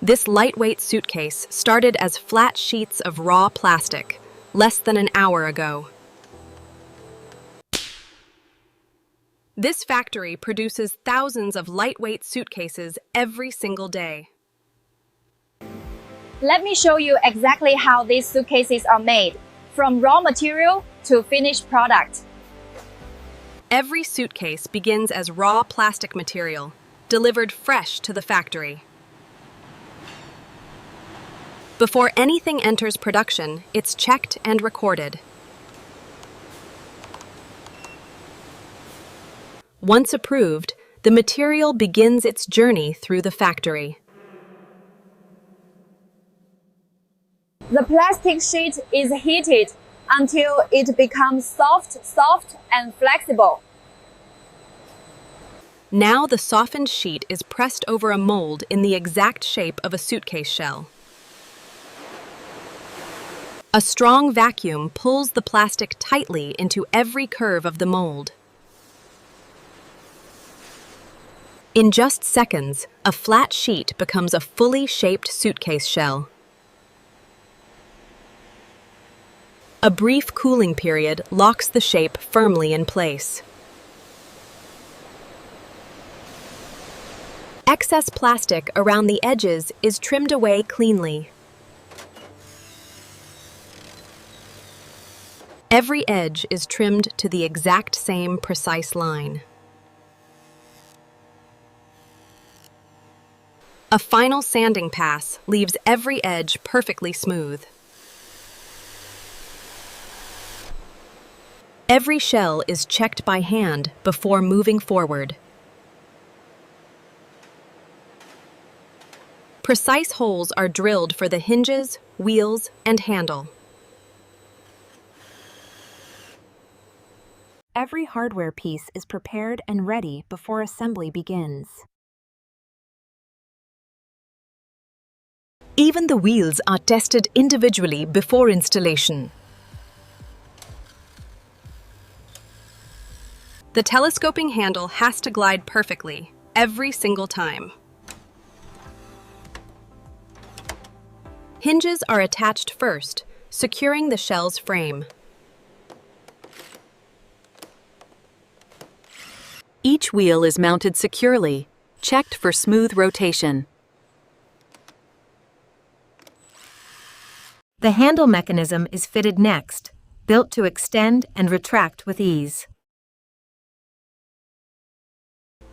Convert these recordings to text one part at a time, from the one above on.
This lightweight suitcase started as flat sheets of raw plastic, less than an hour ago. This factory produces thousands of lightweight suitcases every single day. Let me show you exactly how these suitcases are made, from raw material to finished product. Every suitcase begins as raw plastic material, delivered fresh to the factory. Before anything enters production, it's checked and recorded. Once approved, the material begins its journey through the factory. The plastic sheet is heated until it becomes soft and flexible. Now the softened sheet is pressed over a mold in the exact shape of a suitcase shell. A strong vacuum pulls the plastic tightly into every curve of the mold. In just seconds, a flat sheet becomes a fully shaped suitcase shell. A brief cooling period locks the shape firmly in place. Excess plastic around the edges is trimmed away cleanly. Every edge is trimmed to the exact same precise line. A final sanding pass leaves every edge perfectly smooth. Every shell is checked by hand before moving forward. Precise holes are drilled for the hinges, wheels, and handle. Every hardware piece is prepared and ready before assembly begins. Even the wheels are tested individually before installation. The telescoping handle has to glide perfectly, every single time. Hinges are attached first, securing the shell's frame. Each wheel is mounted securely, checked for smooth rotation. The handle mechanism is fitted next, built to extend and retract with ease.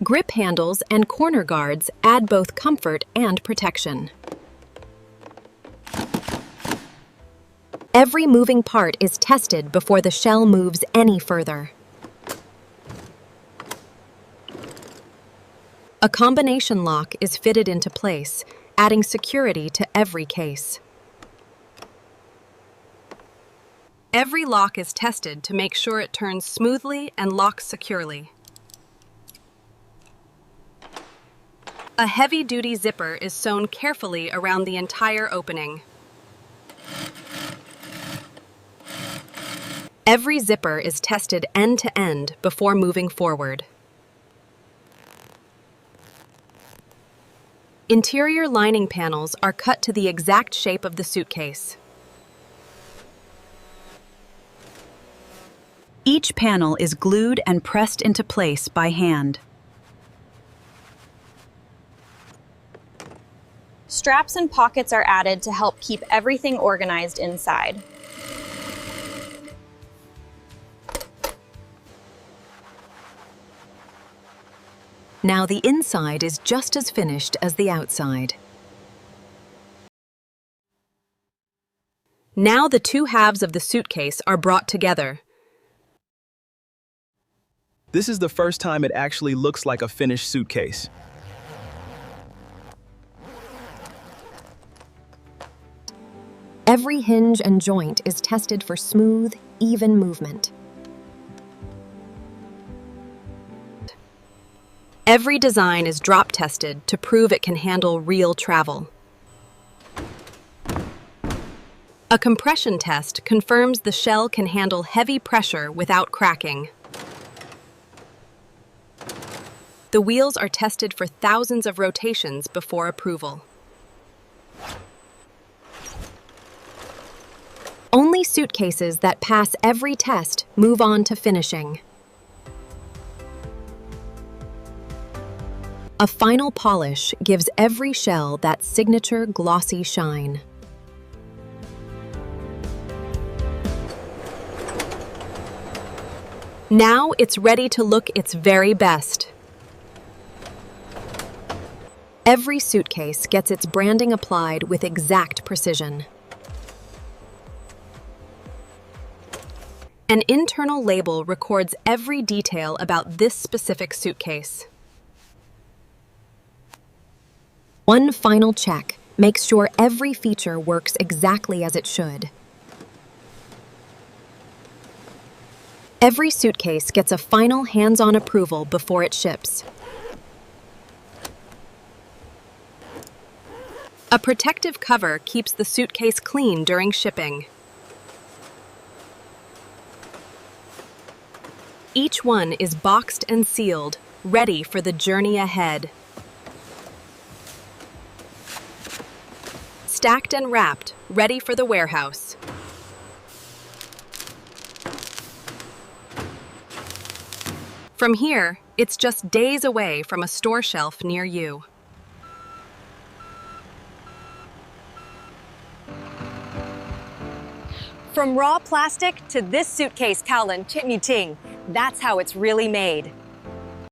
Grip handles and corner guards add both comfort and protection. Every moving part is tested before the shell moves any further. A combination lock is fitted into place, adding security to every case. Every lock is tested to make sure it turns smoothly and locks securely. A heavy-duty zipper is sewn carefully around the entire opening. Every zipper is tested end-to-end before moving forward. Interior lining panels are cut to the exact shape of the suitcase. Each panel is glued and pressed into place by hand. Straps and pockets are added to help keep everything organized inside. Now the inside is just as finished as the outside. Now the two halves of the suitcase are brought together. This is the first time it actually looks like a finished suitcase. Every hinge and joint is tested for smooth, even movement. Every design is drop tested to prove it can handle real travel. A compression test confirms the shell can handle heavy pressure without cracking. The wheels are tested for thousands of rotations before approval. Only suitcases that pass every test move on to finishing. A final polish gives every shell that signature glossy shine. Now it's ready to look its very best. Every suitcase gets its branding applied with exact precision. An internal label records every detail about this specific suitcase. One final check makes sure every feature works exactly as it should. Every suitcase gets a final hands-on approval before it ships. A protective cover keeps the suitcase clean during shipping. Each one is boxed and sealed, ready for the journey ahead. Stacked and wrapped, ready for the warehouse. From here, it's just days away from a store shelf near you. From raw plastic to this suitcase, Kowlin, Chitney Ting. That's how it's really made.